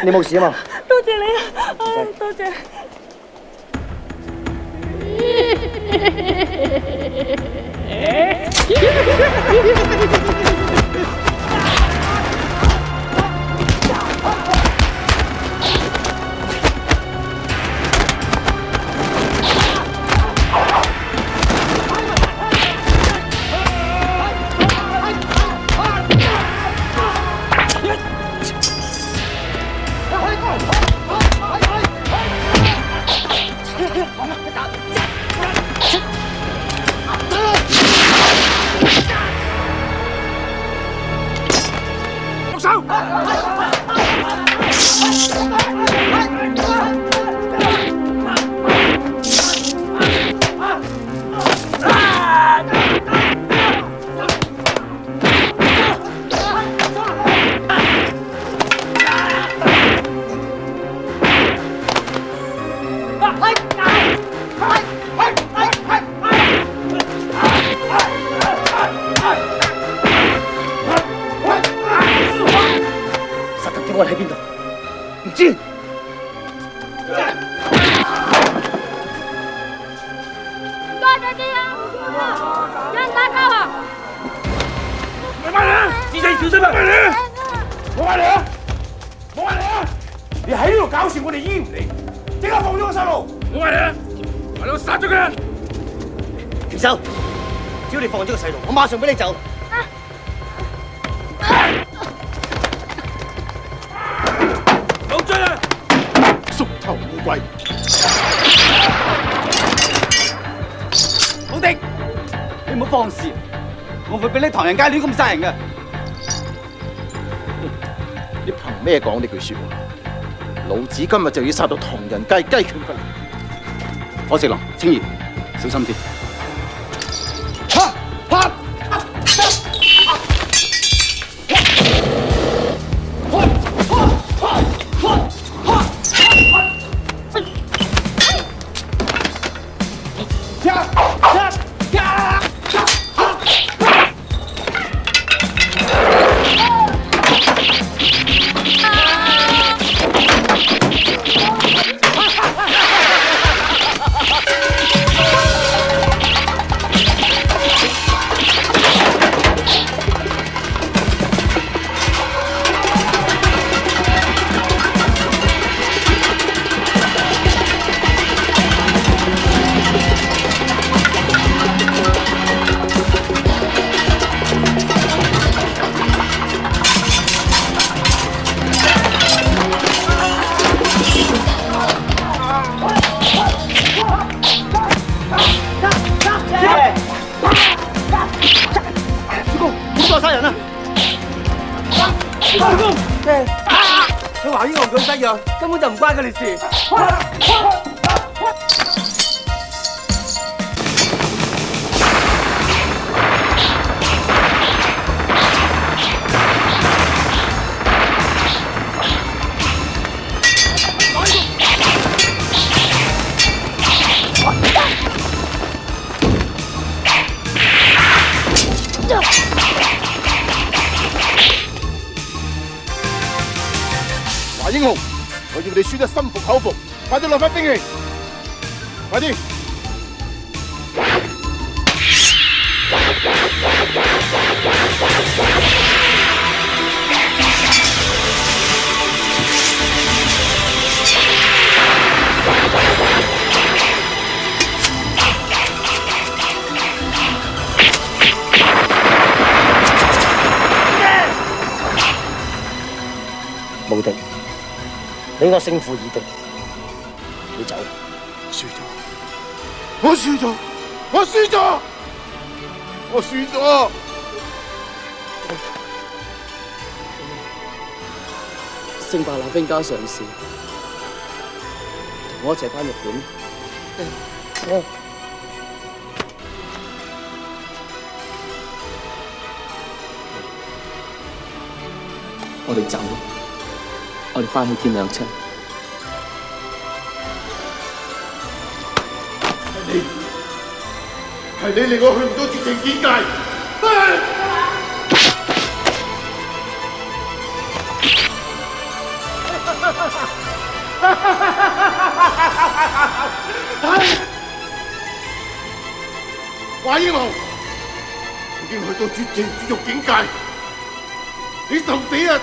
你冇事啊嘛？多謝你啊！多謝。我喺邊度？唔知。多謝啲啊！有人打交啊！你慢點，自己小心啊！慢點，冇埋嚟啊！冇埋嚟啊！你喺呢度搞事，我哋醫唔嚟，即刻放咗個細路！冇埋嚟啊！埋嚟殺咗佢！停手！只要你放咗個細路，我馬上俾你走。頭烏龜，老丁，你唔好放肆，我唔會俾你唐人街亂咁殺人嘅。你憑咩講呢句說話？老子今日就要殺到唐人街雞犬不留。火石狼、青兒，小心啲。佢話英雄咁得樣，根本就唔關佢哋事。華英雄，我要你輸得心服口服，快啲攞翻兵器，快啲！無敵，你我勝負已定，你走。輸咗，我輸咗，我輸咗，我輸咗。星霸那兵家上士，同我一齊返日本。我哋走，我哋返去見娘親。係你令我去唔到絕情見界。華英雄已經去到絕情絕肉境界，你受死啊！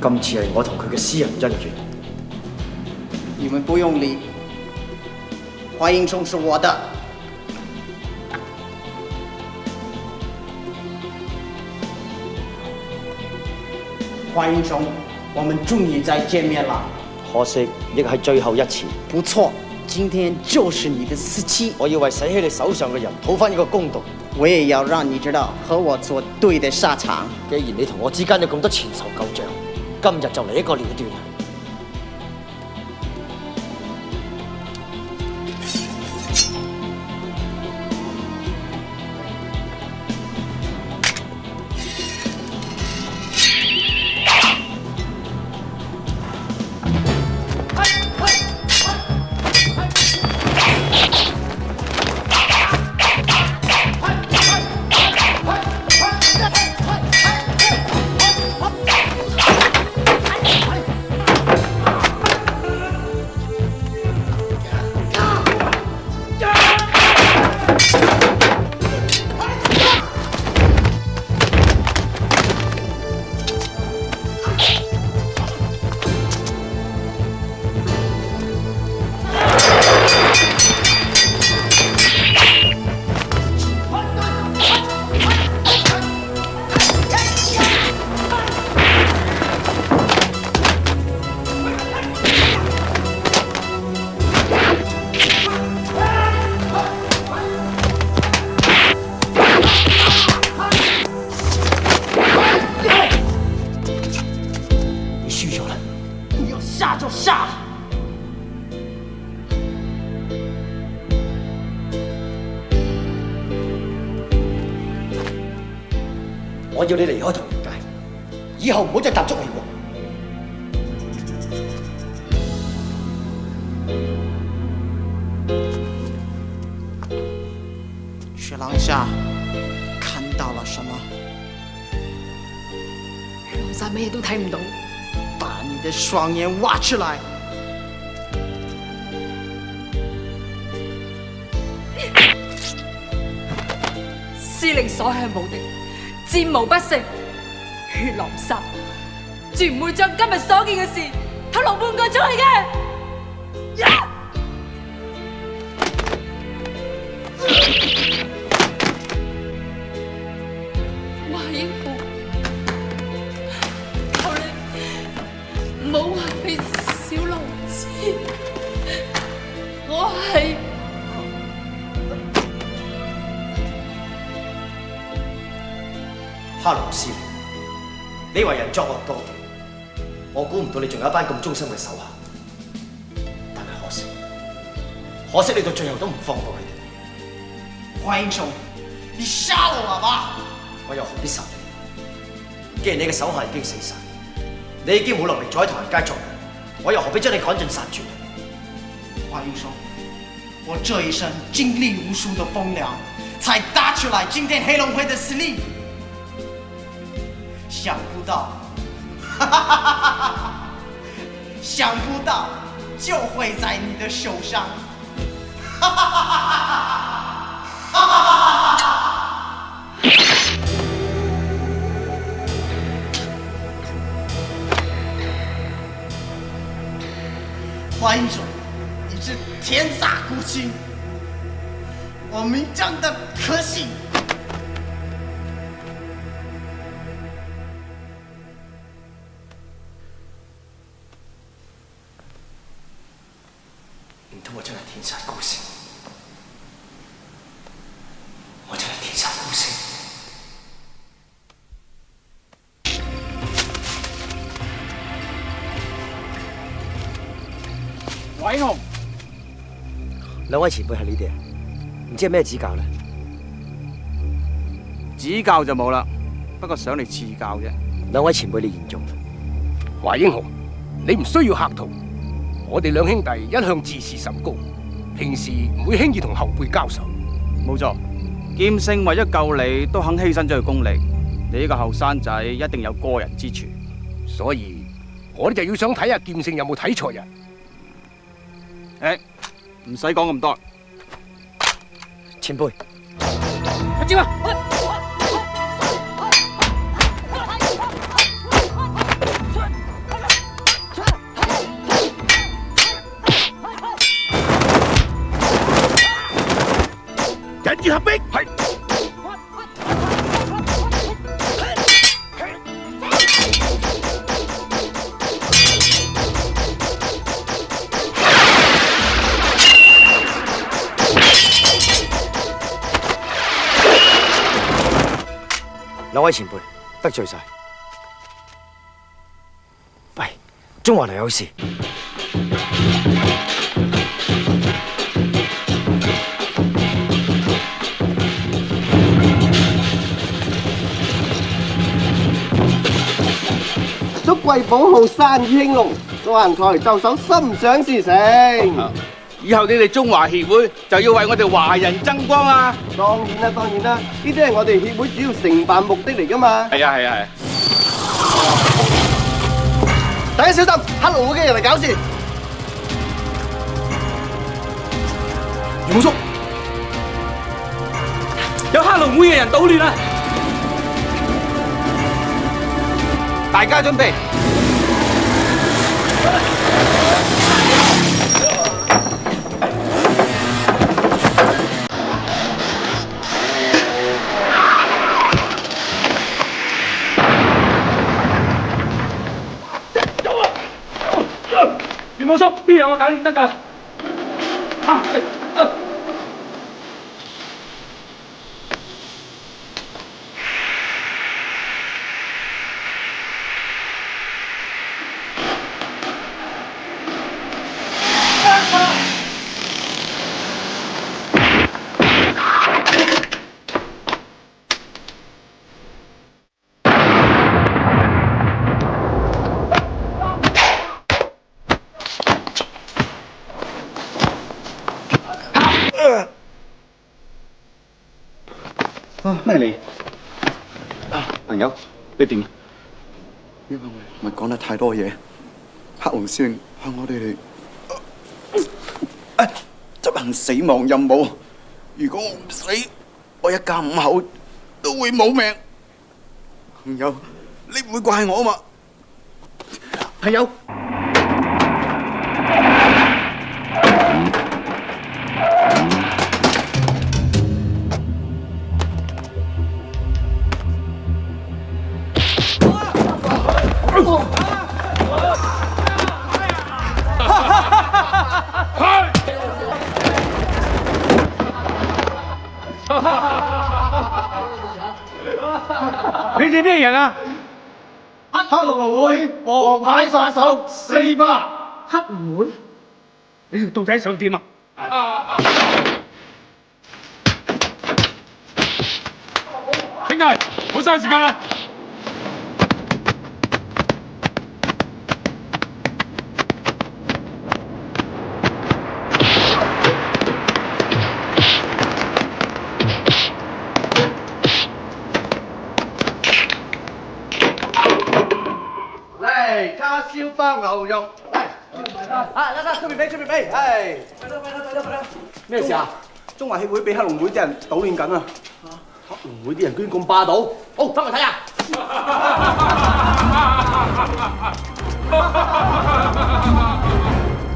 今次係我同佢嘅私人恩怨。你們不用理，華英雄是我的。華英雄，我們終於再見面了。可惜，亦係最後一次。不錯，今天就是你的死期。我要為死喺你手上嘅人討返一個公道。我也要讓你知道和我作對的下場。既然你同我之間有咁多前仇舊賬，今日就嚟一個了斷。我要你離開唐人街，以後唔好再踏足美國。雪狼下看到了什麼？狼殺咩都睇唔到。把你的雙眼挖出來！司令所向無敵，戰無不勝。血狼殺絕唔會將今日所見嘅事透露半個出去嘅。華英雄，求你唔好話俾小狼知，我係。哈龍司令，你為人作惡多端，我估唔到你仲有一班咁忠心嘅手下。但係可惜你到最後都唔放過佢哋。華英雄，你殺了我吧！我又何必殺你？既然你嘅手下已經死晒，你已經冇能力再喺唐人街作人，我又何必將你趕盡殺絕？華英雄，我這一生經歷無數的風涼，才打出來今天黑龍會的司令。想不到，想不到就會在你的手上。華英雄，你是天煞孤星，我名將的可信。唔通我真係天煞孤星？我真係天煞孤星？華英雄，兩位前輩係你哋啊？唔知係咩指教咧？指教就冇啦，不過想嚟賜教啫。兩位前輩你言重。華英雄，你唔需要客套。我哋兩兄弟一向自視甚高，平時唔會輕易同後輩交手。冇錯，劍聖為咗救你都肯犧牲咗佢功力，你呢個後生仔一定有過人之處。所以我哋就要想睇下劍聖有冇睇錯人。唔使講咁多。前輩，接啊！忍住合璧，係。兩位前輩得罪晒。喂，中華嚟有事。祝貴寶號生意興隆，橫財就手，心想事成。以後你哋中華協會就要為我哋華人爭光啊！當然啦，當然啦，呢啲係我哋協會主要承辦目的嚟噶嘛。係啊係啊係。大家小心，黑龍會嘅人嚟搞事。袁武叔，有黑龍會嘅人搗亂啦！大家準備。袁武叔，邊有我搞掂得㗎？咩嚟？朋友，你點？因為我講得太多嘢，黑龍司令向我哋執行死亡任務。如果我唔死，我一家5口都會冇命。朋友，你唔會怪我嘛？朋友。你哋咩人啊？黑龍會王牌殺手4巴。黑龍會？你哋到底想點啊？兄弟，唔好嘥時間啦！叉燒包牛肉，得，出面俾，係。咩事啊？中華協會俾黑龍會啲人搗亂緊啊！黑龍會啲人居然咁霸道，好，翻嚟睇下。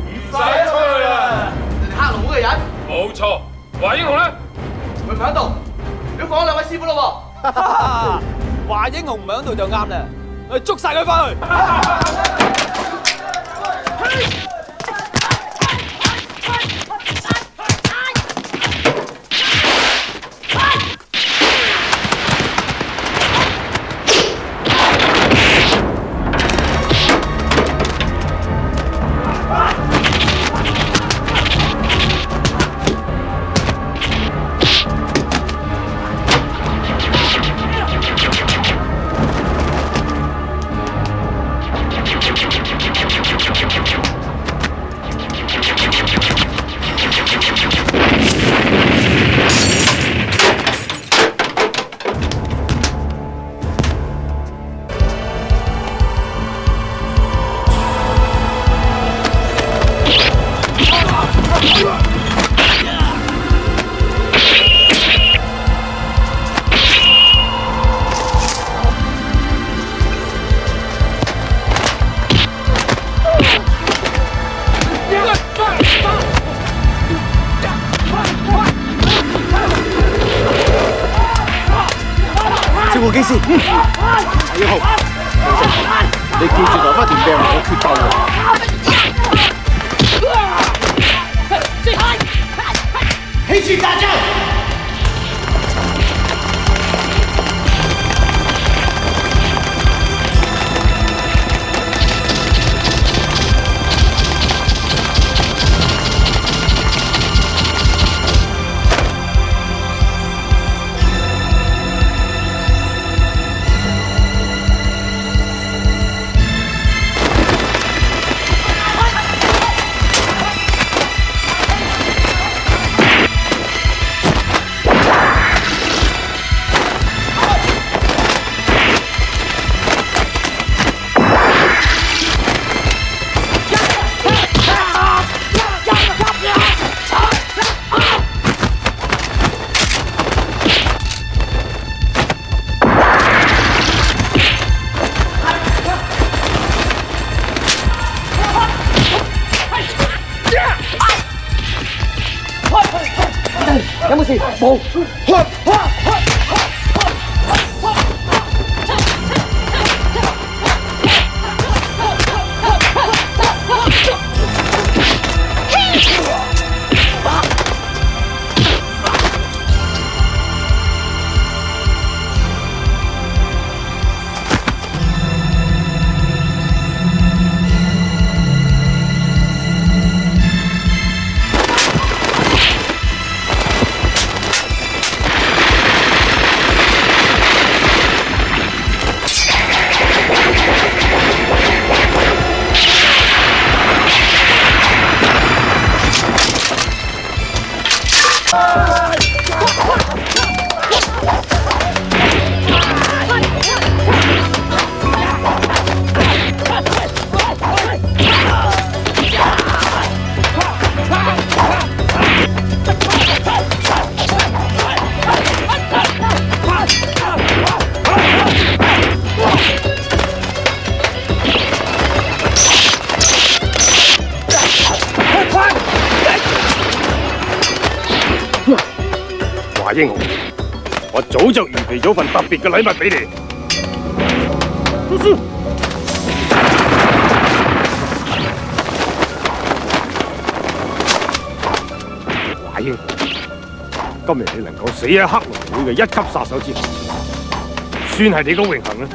唔使吹啦！你哋黑龍會嘅人？冇錯，華英雄咧？佢唔喺度，你都講兩位師傅咯喎。華英雄唔喺度就啱啦。我哋捉晒佢翻去！個機師。英豪，你記住留翻條命我決鬥喎。黑去大战！有冇事？冇。華英豪，我早就預備咗份特別嘅禮物俾你。華英豪，今日你能夠死喺黑龍會嘅1級殺手之下，算係你嘅榮幸啦。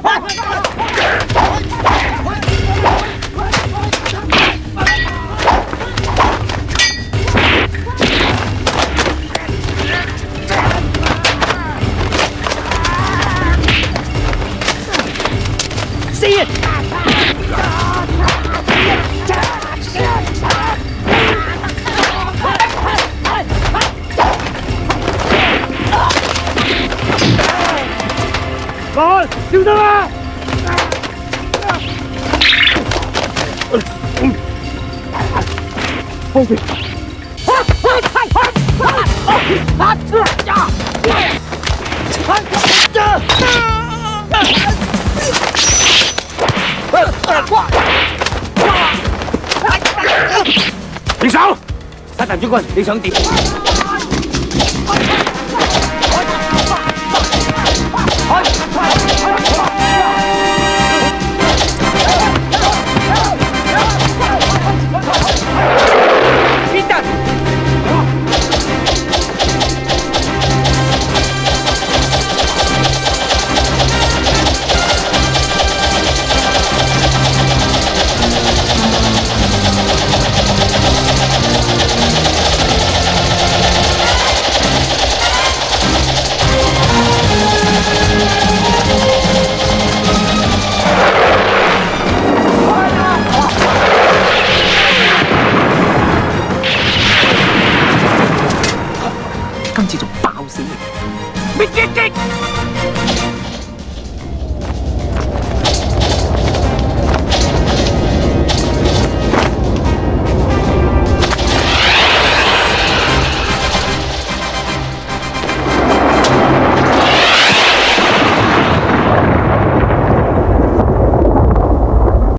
來，小心啊！後邊。停手！沙塵將軍，你想點？今次仲爆死你！